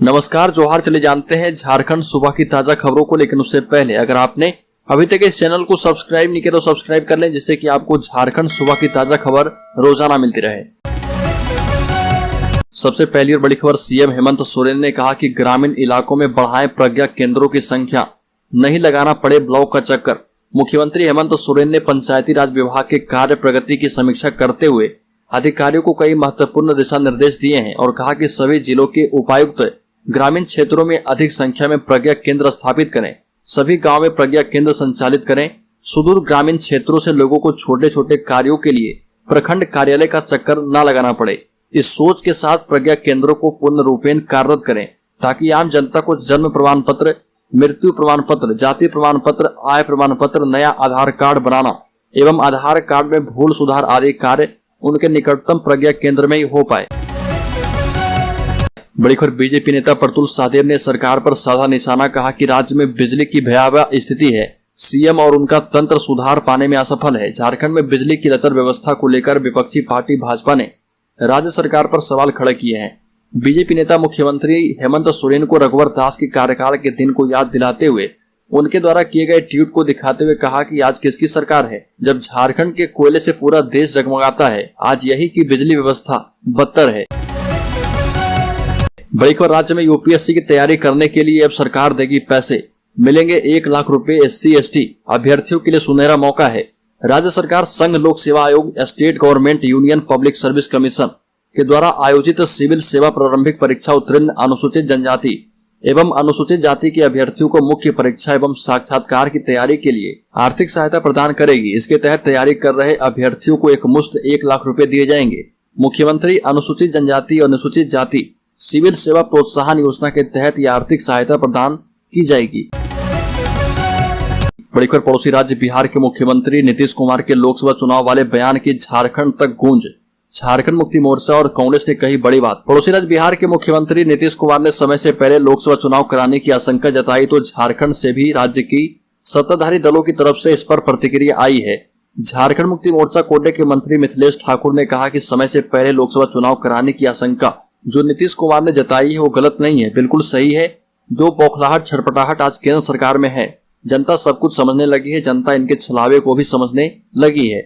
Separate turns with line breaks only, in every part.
नमस्कार, जोहार। चले जानते हैं झारखंड सुबह की ताजा खबरों को, लेकिन उससे पहले अगर आपने अभी तक इस चैनल को सब्सक्राइब नहीं किया तो सब्सक्राइब कर लें, जिससे कि आपको झारखंड सुबह की ताजा खबर रोजाना मिलती रहे। सबसे पहली और बड़ी खबर, सीएम हेमंत सोरेन ने कहा कि ग्रामीण इलाकों में बढ़ाएं प्रज्ञा केंद्रों की संख्या, नहीं लगाना पड़े ब्लॉक का चक्कर। मुख्यमंत्री हेमंत सोरेन ने पंचायती राज विभाग के कार्य प्रगति की समीक्षा करते हुए अधिकारियों को कई महत्वपूर्ण दिशा निर्देश दिए हैं और कहा कि सभी जिलों के उपायुक्त ग्रामीण क्षेत्रों में अधिक संख्या में प्रज्ञा केंद्र स्थापित करें, सभी गांव में प्रज्ञा केंद्र संचालित करें। सुदूर ग्रामीण क्षेत्रों से लोगों को छोटे छोटे कार्यों के लिए प्रखंड कार्यालय का चक्कर न लगाना पड़े। इस सोच के साथ प्रज्ञा केंद्रों को पूर्ण रूपेण कार्यरत करें, ताकि आम जनता को जन्म प्रमाण पत्र, मृत्यु प्रमाण पत्र, जाति प्रमाण पत्र, आय प्रमाण पत्र, नया आधार कार्ड बनाना एवं आधार कार्ड में भूल सुधार आदि कार्य उनके निकटतम प्रज्ञा केंद्र में ही हो पाए। बड़ी खबर, बीजेपी नेता प्रतुल सहदेव ने सरकार पर साधा निशाना, कहा कि राज्य में बिजली की भयावह स्थिति है, सीएम और उनका तंत्र सुधार पाने में असफल है। झारखंड में बिजली की लचर व्यवस्था को लेकर विपक्षी पार्टी भाजपा ने राज्य सरकार पर सवाल खड़े किए हैं। बीजेपी नेता मुख्यमंत्री हेमंत सोरेन को रघुवर दास के कार्यकाल के दिन को याद दिलाते हुए उनके द्वारा किए गए ट्वीट को दिखाते हुए कहा कि आज किसकी सरकार है जब झारखंड के कोयले से पूरा देश जगमगाता है। आज यही की बिजली व्यवस्था बदतर है। बड़ी खबर, राज्य में यूपीएससी की तैयारी करने के लिए अब सरकार देगी पैसे, मिलेंगे 1 लाख रुपए। SC/ST अभ्यर्थियों के लिए सुनहरा मौका है। राज्य सरकार संघ लोक सेवा आयोग, state government union public service commission के द्वारा आयोजित सिविल सेवा प्रारंभिक परीक्षा उत्तीर्ण अनुसूचित जनजाति एवं अनुसूचित जाति के अभ्यर्थियों को मुख्य परीक्षा एवं साक्षात्कार की तैयारी के लिए आर्थिक सहायता प्रदान करेगी। इसके तहत तैयारी कर रहे अभ्यर्थियों को एक मुश्त 1 लाख रुपए दिए जाएंगे। मुख्यमंत्री अनुसूचित जनजाति और अनुसूचित जाति सिविल सेवा प्रोत्साहन योजना के तहत यह आर्थिक सहायता प्रदान की जाएगी। बड़ी खबर, पड़ोसी राज्य बिहार के मुख्यमंत्री नीतीश कुमार के लोकसभा चुनाव वाले बयान की झारखंड तक गूंज। झारखंड मुक्ति मोर्चा और कांग्रेस ने कही बड़ी बात। पड़ोसी राज्य बिहार के मुख्यमंत्री नीतीश कुमार ने समय से पहले लोकसभा चुनाव कराने की आशंका जताई तो झारखंड से भी राज्य की सत्ताधारी दलों की तरफ से इस पर प्रतिक्रिया आई है। झारखंड मुक्ति मोर्चा कोटे के मंत्री मिथिलेश ठाकुर ने कहा कि समय से पहले लोकसभा चुनाव कराने की आशंका जो नीतीश कुमार ने जताई है वो गलत नहीं है, बिल्कुल सही है। जो बौखलाहट छटपटाहट आज केंद्र सरकार में है, जनता सब कुछ समझने लगी है, जनता इनके छलावे को भी समझने लगी है।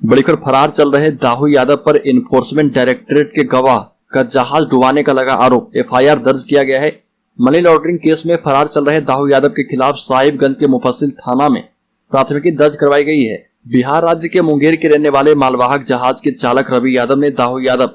बड़ी खबर, फरार चल रहे दाऊ यादव पर इन्फोर्समेंट डायरेक्टरेट के गवाह का जहाज डुबाने का लगा आरोप, FIR दर्ज किया गया है। मनी लॉन्ड्रिंग केस में फरार चल रहे दाऊ यादव के खिलाफ साहिबगंज के मुफस्सिल थाना में प्राथमिकी दर्ज करवाई गई है। बिहार राज्य के मुंगेर के रहने वाले मालवाहक जहाज के चालक रवि यादव ने दाऊ यादव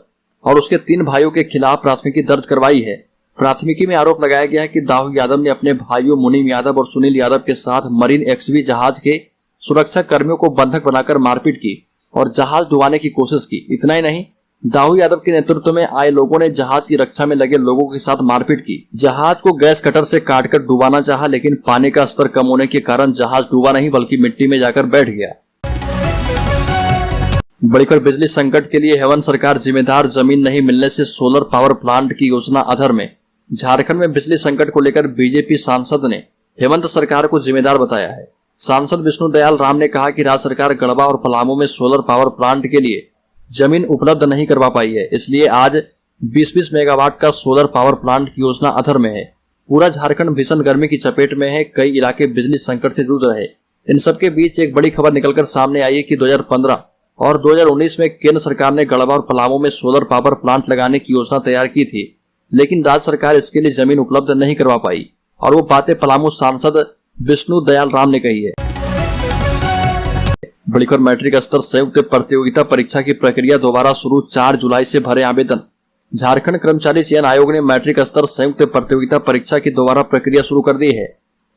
और उसके 3 भाइयों के खिलाफ प्राथमिकी दर्ज करवाई है। प्राथमिकी में आरोप लगाया गया है कि दाऊ यादव ने अपने भाइयों मुनीम यादव और सुनील यादव के साथ मरीन XV जहाज के सुरक्षा कर्मियों को बंधक बनाकर मारपीट की और जहाज डुबाने की कोशिश की। इतना ही नहीं, दाऊ यादव के नेतृत्व में आए लोगों ने जहाज की रक्षा में लगे लोगों के साथ मारपीट की। जहाज को गैस कटर से काटकर डुबाना चाहा, लेकिन पानी का स्तर कम होने के कारण जहाज डूबा नहीं बल्कि मिट्टी में जाकर बैठ गया। बड़ी खबर, बिजली संकट के लिए हेमंत सरकार जिम्मेदार, जमीन नहीं मिलने से सोलर पावर प्लांट की योजना अधर में। झारखंड में बिजली संकट को लेकर बीजेपी सांसद ने हेमंत सरकार को जिम्मेदार बताया है। सांसद विष्णु दयाल राम ने कहा कि राज्य सरकार गढ़वा और पलामू में सोलर पावर प्लांट के लिए जमीन उपलब्ध नहीं करवा पाई है, इसलिए आज 20-20 मेगावाट का सोलर पावर प्लांट की योजना अधर में है। पूरा झारखंड भीषण गर्मी की चपेट में है, कई इलाके बिजली संकट से जूझ रहे। इन सबके बीच एक बड़ी खबर निकलकर सामने आई है कि 2015 और 2019 में केंद्र सरकार ने गढ़वा और पलामू में सोलर पावर प्लांट लगाने की योजना तैयार की थी, लेकिन राज्य सरकार इसके लिए जमीन उपलब्ध नहीं करवा पाई और वो बातें पलामू सांसद विष्णु दयाल राम ने कही है। बड़ी खबर, मैट्रिक स्तर संयुक्त प्रतियोगिता परीक्षा की प्रक्रिया दोबारा शुरू, 4 जुलाई से भरे आवेदन। झारखंड कर्मचारी चयन आयोग ने मैट्रिक स्तर संयुक्त प्रतियोगिता परीक्षा की दोबारा प्रक्रिया शुरू कर दी है।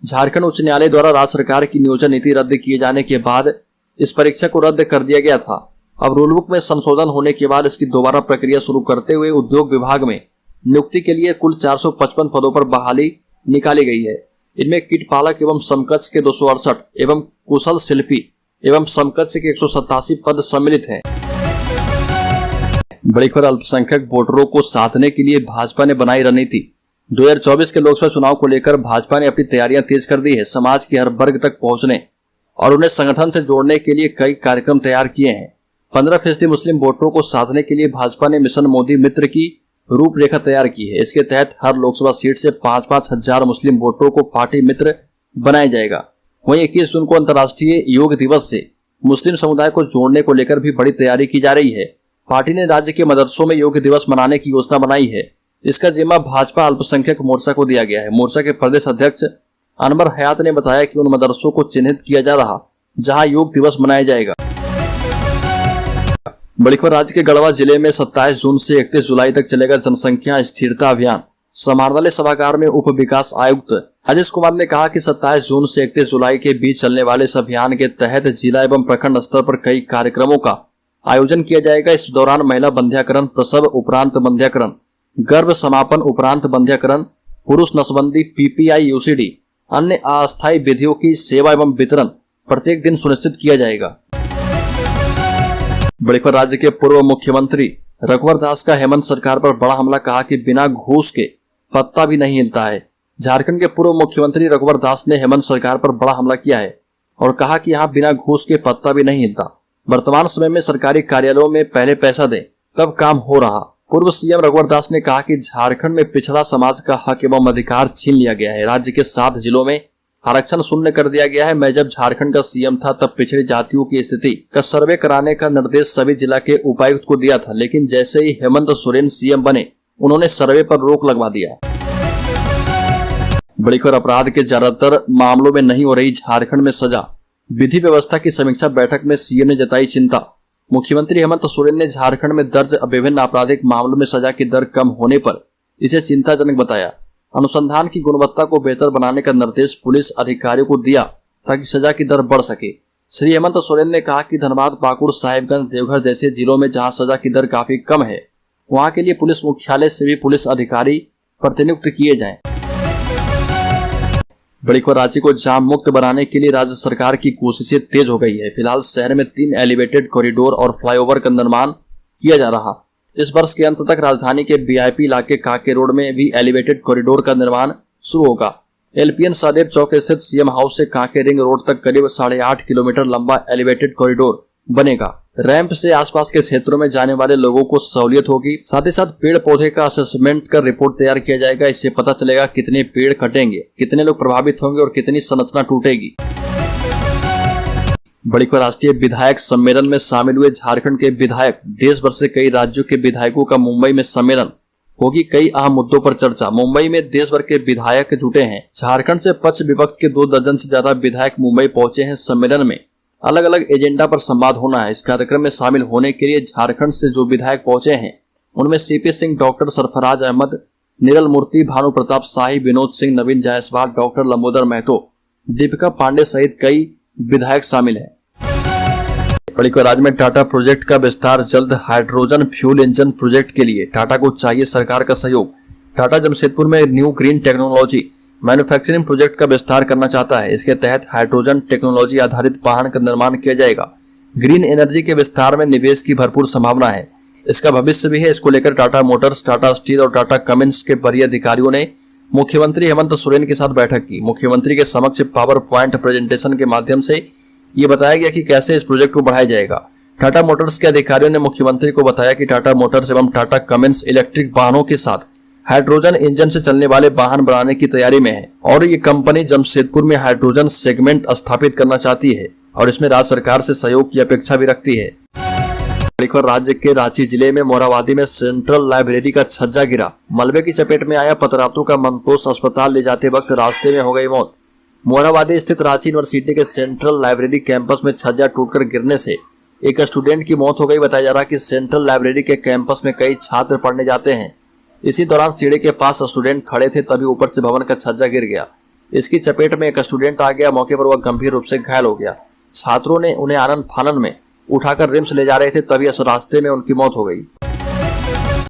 झारखंड उच्च न्यायालय द्वारा राज्य सरकार की नियोजन नीति रद्द किए जाने के बाद इस परीक्षा को रद्द कर दिया गया था। अब रूलबुक में संशोधन होने के बाद इसकी दोबारा प्रक्रिया शुरू करते हुए उद्योग विभाग में नियुक्ति के लिए कुल 455 पदों पर बहाली निकाली गई है। इनमें कीट पालक एवं समकक्ष के 268 एवं कुशल शिल्पी एवं समकक्ष के 187 पद सम्मिलित हैं। बड़ी खबर, अल्पसंख्यक वोटरों को साधने के लिए भाजपा ने बनाई रणनीति। 2024 के लोकसभा चुनाव को लेकर भाजपा ने अपनी तैयारियां तेज कर दी है। समाज के हर वर्ग तक पहुंचने और उन्हें संगठन से जोड़ने के लिए कई कार्यक्रम तैयार किए हैं। 15% मुस्लिम वोटरों को साधने के लिए भाजपा ने मिशन मोदी मित्र की रूपरेखा तैयार की है। इसके तहत हर लोकसभा सीट से 5-5 हजार मुस्लिम वोटरों को पार्टी मित्र बनाया जाएगा। वहीं 21 जून को अंतर्राष्ट्रीय योग दिवस से मुस्लिम समुदाय को जोड़ने को लेकर भी बड़ी तैयारी की जा रही है। पार्टी ने राज्य के मदरसों में योग दिवस मनाने की योजना बनाई है। इसका जिम्मा भाजपा अल्पसंख्यक मोर्चा को दिया गया है। मोर्चा के प्रदेश अध्यक्ष अनवर हयात ने बताया कि उन मदरसों को चिन्हित किया जा रहा जहां योग दिवस मनाया जाएगा। बड़ी खबर, राज्य के गढ़वा जिले में 27 जून से 31 जुलाई तक चलेगा जनसंख्या स्थिरता अभियान। समाहरणालय सभागार में उप विकास आयुक्त अजीत कुमार ने कहा कि 27 जून से 31 जुलाई के बीच चलने वाले इस अभियान के तहत जिला एवं प्रखंड स्तर पर कई कार्यक्रमों का आयोजन किया जाएगा। इस दौरान महिला बंध्याकरण, प्रसव उपरांत बंध्याकरण, गर्भ समापन उपरांत बंध्याकरण, पुरुष नसबंदी, पीपीआई, यूसीडी, अन्य अस्थायी विधियों की सेवा एवं वितरण प्रत्येक दिन सुनिश्चित किया जाएगा। बड़ी खबर, राज्य के पूर्व मुख्यमंत्री रघुवर दास का हेमंत सरकार पर बड़ा हमला। कहा कि बिना घूस के पत्ता भी नहीं हिलता है। झारखंड के पूर्व मुख्यमंत्री रघुवर दास ने हेमंत सरकार पर बड़ा हमला किया है और कहा कि यहाँ बिना घूस के पत्ता भी नहीं हिलता। वर्तमान समय में सरकारी कार्यालयों में पहले पैसा दें तब काम हो रहा। पूर्व सीएम रघुवर दास ने कहा कि झारखंड में पिछड़ा समाज का हक एवं अधिकार छीन लिया गया है। राज्य के 7 जिलों में आरक्षण शून्य कर दिया गया है। मैं जब झारखंड का सीएम था तब पिछड़ी जातियों की स्थिति का सर्वे कराने का निर्देश सभी जिला के उपायुक्त को दिया था, लेकिन जैसे ही हेमंत सोरेन सीएम बने उन्होंने सर्वे पर रोक लगवा दिया। बड़ी खबर, अपराध के ज्यादातर मामलों में नहीं हो रही झारखंड में सजा। विधि व्यवस्था की समीक्षा बैठक में सीएम ने जताई चिंता। मुख्यमंत्री हेमंत सोरेन ने झारखंड में दर्ज विभिन्न आपराधिक मामलों में सजा की दर कम होने पर इसे चिंताजनक बताया। अनुसंधान की गुणवत्ता को बेहतर बनाने का निर्देश पुलिस अधिकारियों को दिया ताकि सजा की दर बढ़ सके। श्री हेमंत सोरेन ने कहा कि धनबाद, पाकुड़, साहिबगंज, देवघर जैसे जिलों में जहां सजा की दर काफी कम है वहां के लिए पुलिस मुख्यालय से भी पुलिस अधिकारी प्रतिनियुक्त किए जाएं। बड़ी खबर, राज्य को जाम मुक्त बनाने के लिए राज्य सरकार की कोशिशें तेज हो गई है। फिलहाल शहर में 3 एलिवेटेड कॉरिडोर और फ्लाईओवर का निर्माण किया जा रहा। इस वर्ष के अंत तक राजधानी के वीआईपी इलाके काके रोड में भी एलिवेटेड कॉरिडोर का निर्माण शुरू होगा। एलपीएन सादेव चौक स्थित सीएम हाउस से काके रिंग रोड तक करीब 8.5 किलोमीटर लंबा एलिवेटेड कॉरिडोर बनेगा। रैंप से आसपास के क्षेत्रों में जाने वाले लोगों को सहूलियत होगी। साथ ही साथ पेड़ पौधे का असेसमेंट कर रिपोर्ट तैयार किया जाएगा। इससे पता चलेगा कितने पेड़ कटेंगे, कितने लोग प्रभावित होंगे और कितनी संरचना टूटेगी। बड़ी खबर, राष्ट्रीय विधायक सम्मेलन में शामिल हुए झारखंड के विधायक। देश भर से कई राज्यों के विधायकों का मुंबई में सम्मेलन, होगी कई अहम मुद्दों पर चर्चा। मुंबई में देश भर के विधायक जुटे हैं। झारखंड से पक्ष विपक्ष के 2 दर्जन से ज्यादा विधायक मुंबई पहुंचे हैं। सम्मेलन में अलग अलग एजेंडा पर संवाद होना है। इस कार्यक्रम में शामिल होने के लिए झारखंड से जो विधायक पहुंचे हैं उनमें सीपी सिंह, डॉक्टर सरफराज अहमद, निरल मूर्ति, भानु प्रताप शाही, विनोद सिंह, नवीन जायसवाल, डॉक्टर लंबोदर महतो, दीपिका पांडे सहित कई विधायक शामिल हैं। बड़ी खबर, राज्य में टाटा प्रोजेक्ट का विस्तार जल्द। हाइड्रोजन फ्यूल इंजन प्रोजेक्ट के लिए टाटा को चाहिए सरकार का सहयोग। टाटा जमशेदपुर में new green technology manufacturing project का विस्तार करना चाहता है। इसके तहत हाइड्रोजन टेक्नोलॉजी आधारित वाहन का निर्माण किया जाएगा। ग्रीन एनर्जी के विस्तार में निवेश की भरपूर संभावना है। इसका भविष्य भी है। इसको लेकर टाटा मोटर्स, टाटा स्टील और टाटा कमिंस के वरीय अधिकारियों ने मुख्यमंत्री हेमंत सोरेन के साथ बैठक की। मुख्यमंत्री के समक्ष पावर पॉइंट प्रेजेंटेशन के माध्यम से ये बताया गया कि कैसे इस प्रोजेक्ट को बढ़ाया जाएगा। टाटा मोटर्स के अधिकारियों ने मुख्यमंत्री को बताया कि टाटा मोटर्स एवं टाटा कमिंस इलेक्ट्रिक वाहनों के साथ हाइड्रोजन इंजन से चलने वाले वाहन बनाने की तैयारी में है और ये कंपनी जमशेदपुर में हाइड्रोजन सेगमेंट स्थापित करना चाहती है और इसमें राज्य सरकार से सहयोग की अपेक्षा भी रखती है। राज्य के रांची जिले में मोराबादी में सेंट्रल लाइब्रेरी का छज्जा गिरा। मलबे की चपेट में आया पतरातू का मंतोष अस्पताल ले जाते वक्त रास्ते में हो गई मौत। मोराबादी स्थित रांची यूनिवर्सिटी के सेंट्रल लाइब्रेरी कैंपस में छज्जा टूटकर गिरने से एक स्टूडेंट की मौत हो गई। बताया जा रहा है कि सेंट्रल लाइब्रेरी के कैंपस में कई छात्र पढ़ने जाते हैं। इसी दौरान सीढ़ी के पास स्टूडेंट खड़े थे, तभी ऊपर से भवन का छज्जा गिर गया। इसकी चपेट में एक स्टूडेंट आ गया। मौके पर वह गंभीर रूप से घायल हो गया। छात्रों ने उन्हें आनन फानन में उठाकर रिम्स ले जा रहे थे, तभी इस रास्ते में उनकी मौत हो गई।